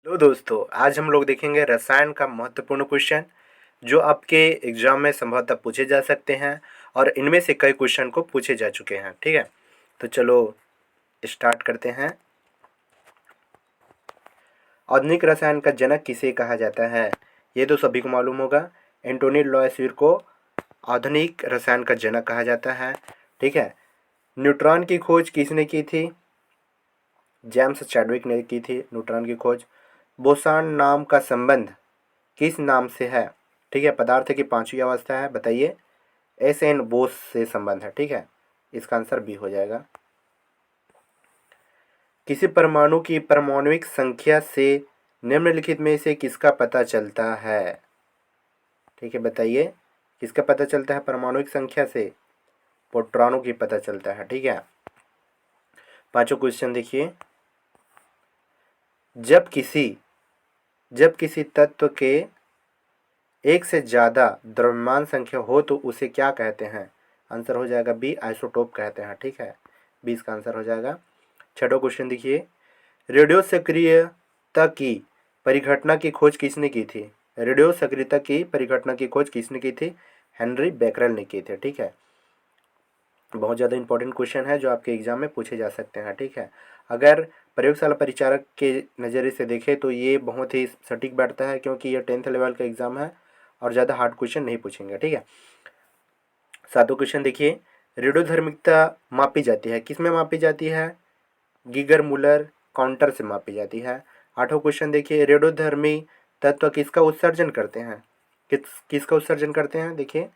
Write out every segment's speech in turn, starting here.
तो दोस्तों आज हम लोग देखेंगे रसायन का महत्वपूर्ण क्वेश्चन जो आपके एग्जाम में संभवतः पूछे जा सकते हैं और इनमें से कई क्वेश्चन को पूछे जा चुके हैं। ठीक है, तो चलो स्टार्ट करते हैं। आधुनिक रसायन का जनक किसे कहा जाता है? ये तो सभी को मालूम होगा। एंटोनी लॉयसविर को आधुनिक रसायन का जनक कहा जाता है। ठीक है, न्यूट्रॉन की खोज किसने की थी? जेम्स चैडविक ने की थी न्यूट्रॉन की खोज। बोसॉन नाम का संबंध किस नाम से है? ठीक है, पदार्थ की पांचवी अवस्था है, बताइए। एस एन बोस से संबंध है। ठीक है, इसका आंसर बी हो जाएगा। किसी परमाणु की परमाणुिक संख्या से निम्नलिखित में से किसका पता चलता है? ठीक है, बताइए किसका पता चलता है परमाणुिक संख्या से? प्रोटॉनों की पता चलता है। ठीक है, पांचों क्वेश्चन देखिए। जब किसी तत्व के एक से ज़्यादा द्रव्यमान संख्या हो तो उसे क्या कहते हैं? आंसर हो जाएगा बी, आइसोटोप कहते हैं। ठीक है, बी इसका आंसर हो जाएगा। छठा क्वेश्चन देखिए। रेडियो सक्रियता की परिघटना की खोज किसने की थी? रेडियो सक्रियता की परिघटना की खोज किसने की थी? हेनरी बेकरेल ने की थी। ठीक है, बहुत ज़्यादा इंपॉर्टेंट क्वेश्चन है जो आपके एग्जाम में पूछे जा सकते हैं। ठीक है, अगर प्रयोगशाला परिचारक के नज़रिए से देखें तो ये बहुत ही सटीक बैठता है क्योंकि ये 10th लेवल का एग्ज़ाम है और ज़्यादा हार्ड क्वेश्चन नहीं पूछेंगे। ठीक है, सातों क्वेश्चन देखिए। रेडियोधर्मिकता मापी जाती है, किस में मापी जाती है? गीगर मूलर काउंटर से मापी जाती है। आठवां क्वेश्चन देखिए। रेडियोधर्मी तत्व किसका उत्सर्जन करते हैं? किसका उत्सर्जन करते हैं? देखिए,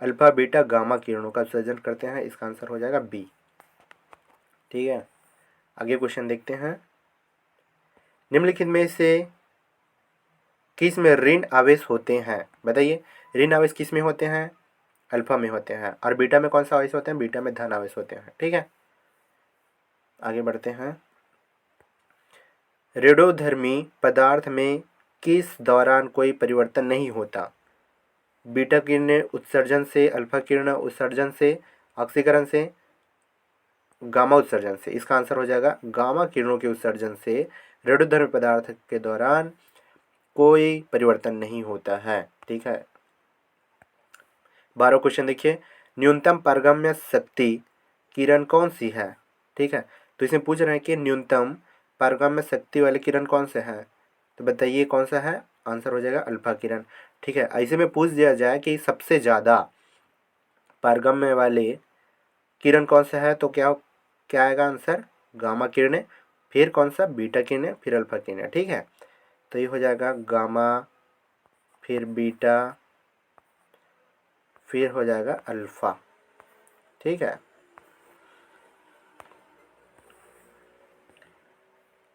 अल्फा बीटा गामा किरणों का उत्सर्जन करते हैं। इसका आंसर हो जाएगा बी। ठीक है, आगे क्वेश्चन देखते हैं। निम्नलिखित में से किस में ऋण आवेश होते हैं? बताइए, ऋण आवेश किस में होते हैं? अल्फा में होते हैं। और बीटा में कौन सा आवेश होते हैं? बीटा में धन आवेश होते हैं। ठीक है, आगे बढ़ते हैं। रेडियोधर्मी पदार्थ में किस दौरान कोई परिवर्तन नहीं होता? बीटा किरणें उत्सर्जन से, अल्फा किरण उत्सर्जन से, ऑक्सीकरण से, गामा उत्सर्जन से। इसका आंसर हो जाएगा गामा किरणों के उत्सर्जन से रेडियोधर्मी पदार्थ के दौरान कोई परिवर्तन नहीं होता है। ठीक है, 12 क्वेश्चन देखिए। न्यूनतम पारगम्य शक्ति किरण कौन सी है? ठीक है, तो इसमें पूछ रहे हैं कि न्यूनतम पारगम्य शक्ति वाले किरण कौन से हैं, तो बताइए कौन सा है? आंसर हो जाएगा अल्फा किरण। ठीक है, ऐसे में पूछ दिया जाए कि सबसे ज़्यादा पारगम्य वाले किरण कौन सा है तो क्या क्या आएगा आंसर? गामा किरणें, फिर कौन सा? बीटा किरणें, फिर अल्फा किरणें। ठीक है, तो ये हो जाएगा गामा, फिर बीटा, फिर हो जाएगा अल्फा। ठीक है,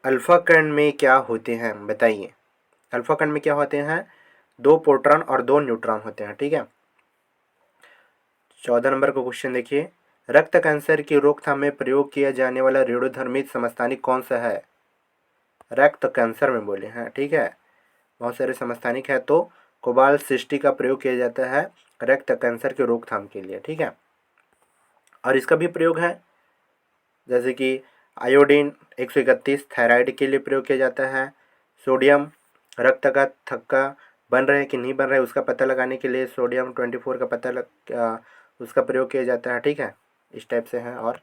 अल्फा कण में क्या होते हैं बताइए? अल्फा कण में क्या होते हैं? 2 प्रोटॉन और 2 न्यूट्रॉन होते हैं। ठीक है, 14 नंबर का क्वेश्चन देखिए। रक्त कैंसर की रोकथाम में प्रयोग किया जाने वाला रेडियोधर्मी समस्थानिक कौन सा है? रक्त कैंसर में बोले हैं। ठीक है, बहुत सारे समस्थानिक है, तो कोबाल्ट 60 का प्रयोग किया जाता है रक्त कैंसर के रोकथाम के लिए। ठीक है, और इसका भी प्रयोग है जैसे कि आयोडीन 131 थायराइड के लिए प्रयोग किया जाता है। सोडियम रक्त का थक्का बन रहा है कि नहीं बन रहा है उसका पता लगाने के लिए सोडियम 24 का उसका प्रयोग किया जाता है। ठीक है, इस टाइप से है। और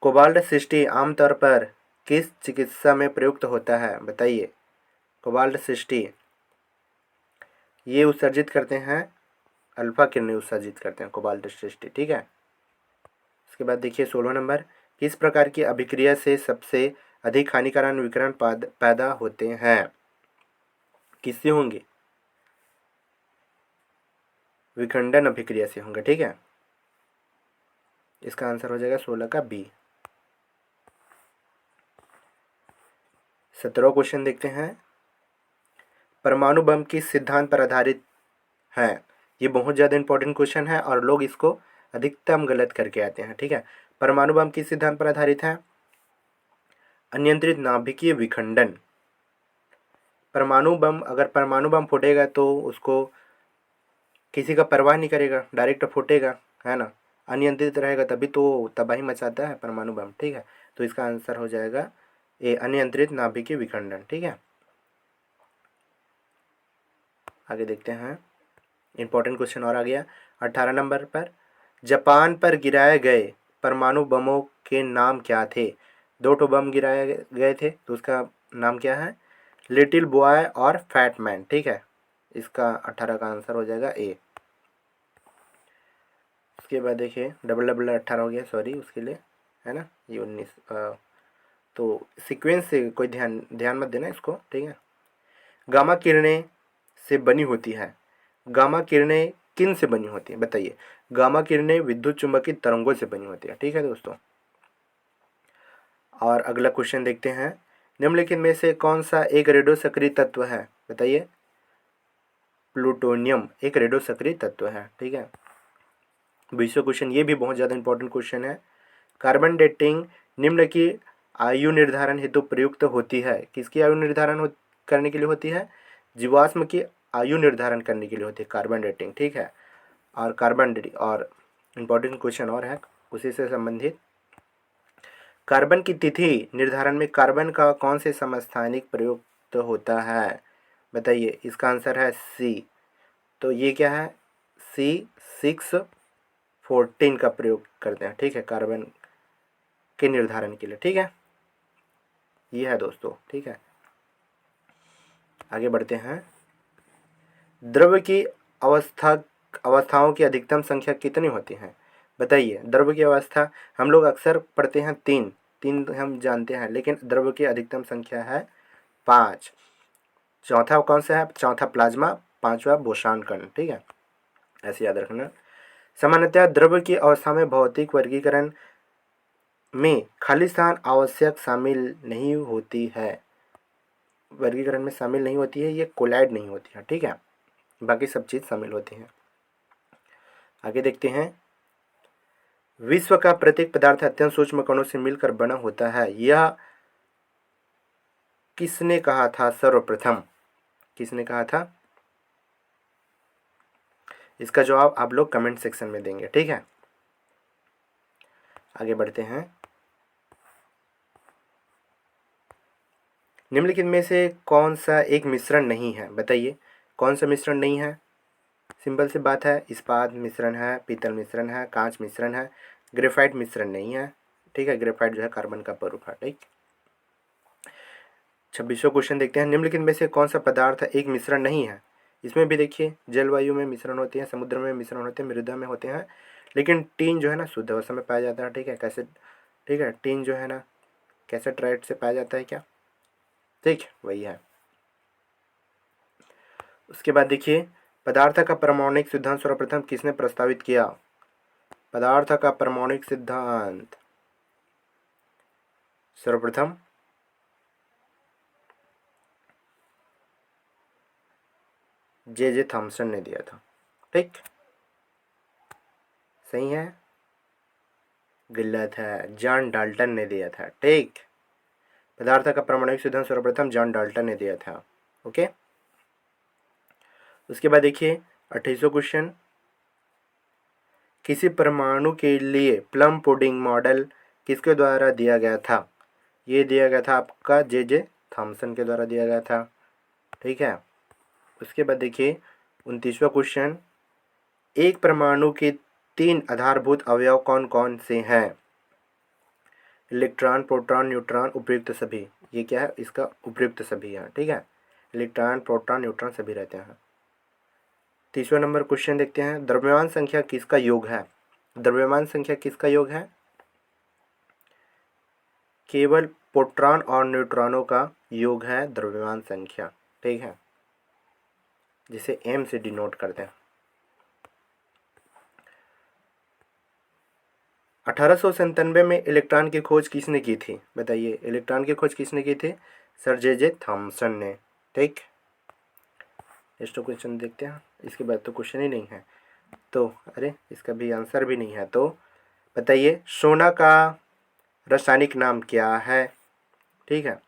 कोबाल्ट 60 आमतौर पर किस चिकित्सा में प्रयुक्त होता है बताइए? कोबाल्ट 60 ये उत्सर्जित करते हैं, अल्फा किरणें उत्सर्जित करते हैं कोबाल्ट 60। ठीक है, इसके बाद देखिए 16 नंबर। किस प्रकार की अभिक्रिया से सबसे अधिक हानिकारक विकिरण पैदा होते हैं? किससे होंगे? विखंडन अभिक्रिया से होंगे। ठीक है, इसका आंसर हो जाएगा 16 का बी। 17 क्वेश्चन देखते हैं। परमाणु बम किस सिद्धांत पर आधारित है? ये बहुत ज़्यादा इंपॉर्टेंट क्वेश्चन है और लोग इसको अधिकतम गलत करके आते हैं। ठीक है, परमाणु बम किस सिद्धांत पर आधारित है? अनियंत्रित नाभिकीय विखंडन। अगर परमाणु बम फूटेगा तो उसको किसी का परवाह नहीं करेगा, डायरेक्ट फूटेगा, है ना। अनियंत्रित रहेगा तभी तो तबाही मचाता है परमाणु बम। ठीक है, तो इसका आंसर हो जाएगा ए अनियंत्रित नाभिकीय विखंडन। ठीक है, आगे देखते हैं। इंपॉर्टेंट क्वेश्चन और आ गया 18 नंबर पर। जापान पर गिराए गए परमाणु बमों के नाम क्या थे? 2 ठो बम गिराए गए थे, तो उसका नाम क्या है? लिटिल बॉय और फैट मैन। ठीक है, इसका 18 का आंसर हो जाएगा ए। उसके बाद देखिए डबल डबल 18 हो गया, सॉरी उसके लिए, है ना, ये 19। तो सीक्वेंस से कोई ध्यान मत देना इसको। ठीक है, गामा किरणें से बनी होती है। गामा किरणें किन से बनी होती है बताइए? गामा किरणें विद्युत चुंबकीय तरंगों से बनी होती है। ठीक है दोस्तों, और अगला क्वेश्चन देखते हैं। निम्नलिखित में से कौन सा एक रेडियो सक्रिय तत्व है बताइए? प्लूटोनियम एक रेडियो सक्रिय तत्व है। ठीक है, 20वां क्वेश्चन, ये भी बहुत ज़्यादा इंपॉर्टेंट क्वेश्चन है। कार्बन डेटिंग निम्न की आयु निर्धारण हेतु प्रयुक्त होती है। किसकी आयु निर्धारण करने के लिए होती है? जीवाश्म की आयु निर्धारण करने के लिए होती है कार्बन डेटिंग। ठीक है, और कार्बन डेटिंग और इम्पोर्टेंट क्वेश्चन और है उसी से संबंधित। कार्बन की तिथि निर्धारण में कार्बन का कौन से समस्थानिक प्रयुक्त होता है बताइए? इसका आंसर है सी। तो ये क्या है? C614 का प्रयोग करते हैं। ठीक है, कार्बन के निर्धारण के लिए। ठीक है, ये है दोस्तों। ठीक है, आगे बढ़ते हैं। द्रव्य की अवस्थाओं की अधिकतम संख्या कितनी होती है बताइए? द्रव्य की अवस्था हम लोग अक्सर पढ़ते हैं तीन तीन हम जानते हैं, लेकिन द्रव्य की अधिकतम संख्या है 5। चौथा कौन सा है? चौथा प्लाज्मा, 5वां बोसान कण। ठीक है, ऐसे याद रखना। सामान्यतः द्रव्य की अवस्था में भौतिक वर्गीकरण में खाली स्थान आवश्यक शामिल नहीं होती है। वर्गीकरण में शामिल नहीं होती है, ये कोलाइड नहीं होती है। ठीक है, बाकी सब चीज़ शामिल होती हैं। आगे देखते हैं। विश्व का प्रत्येक पदार्थ अत्यंत सूक्ष्म कणों से मिलकर बना होता है। यह किसने कहा था सर्वप्रथम? किसने कहा था? इसका जवाब आप लोग कमेंट सेक्शन में देंगे। ठीक है, आगे बढ़ते हैं। निम्नलिखित में से कौन सा एक मिश्रण नहीं है बताइए? कौन सा मिश्रण नहीं है? सिंपल सी बात है, इस्पात मिश्रण है, पीतल मिश्रण है, कांच मिश्रण है, ग्रेफाइट मिश्रण नहीं है। ठीक है, ग्रेफाइट जो है कार्बन का स्वरूप है। ठीक, 26वां क्वेश्चन देखते हैं। निम्नलिखित में से कौन सा पदार्थ एक मिश्रण नहीं है? इसमें भी देखिए जलवायु में मिश्रण होते हैं, समुद्र में मिश्रण होते हैं, मृदा में होते हैं, लेकिन टीन जो है ना शुद्ध अवस्था में पाया जाता है। ठीक है, कैसे? ठीक है, टीन जो है ना कैसेट्राइट से पाया जाता है क्या? ठीक, वही है। उसके बाद देखिए, पदार्थ का परमाणुक सिद्धांत सर्वप्रथम किसने प्रस्तावित किया? पदार्थ का परमाणुक सिद्धांत सर्वप्रथम जे थॉमसन ने दिया था। ठीक, सही है? गलत है, जॉन डाल्टन ने दिया था। ठीक, पदार्थ का परमाणुक सिद्धांत सर्वप्रथम जॉन डाल्टन ने दिया था। ओके, उसके बाद देखिए 28वां क्वेश्चन। किसी परमाणु के लिए प्लम पुडिंग मॉडल किसके द्वारा दिया गया था? ये दिया गया था आपका जे थॉमसन के द्वारा दिया गया था। ठीक है, उसके बाद देखिए 29वां क्वेश्चन। एक परमाणु के 3 आधारभूत अवयव कौन कौन से हैं? इलेक्ट्रॉन, प्रोटॉन, न्यूट्रॉन, उपयुक्त सभी। ये क्या है? इसका उपयुक्त सभी है। ठीक है, इलेक्ट्रॉन, प्रोटॉन, न्यूट्रॉन सभी रहते हैं। 30वां नंबर क्वेश्चन देखते हैं। द्रव्यमान संख्या किसका योग है? द्रव्यमान संख्या किसका योग है? केवल प्रोटॉन और न्यूट्रॉनों का योग है द्रव्यमान संख्या। ठीक है, जिसे m से डिनोट करते हैं। 1897 में इलेक्ट्रॉन की खोज किसने की थी बताइए? इलेक्ट्रॉन की खोज किसने की थी? सर जे थॉमसन ने। ठीक, नेक्स्ट क्वेश्चन देखते हैं। इसके बाद तो क्वेश्चन ही नहीं है, तो अरे इसका भी आंसर भी नहीं है। तो बताइए सोना का रासायनिक नाम क्या है? ठीक है,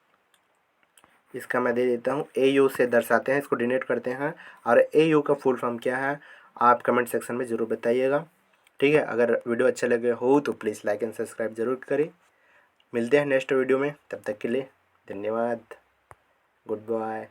इसका मैं दे देता हूँ, AU से दर्शाते हैं, इसको डिनोट करते हैं। और AU का फुल फॉर्म क्या है आप कमेंट सेक्शन में ज़रूर बताइएगा। ठीक है, अगर वीडियो अच्छा लगे हो तो प्लीज़ लाइक एंड सब्सक्राइब ज़रूर करें। मिलते हैं नेक्स्ट वीडियो में, तब तक के लिए धन्यवाद। Good bye.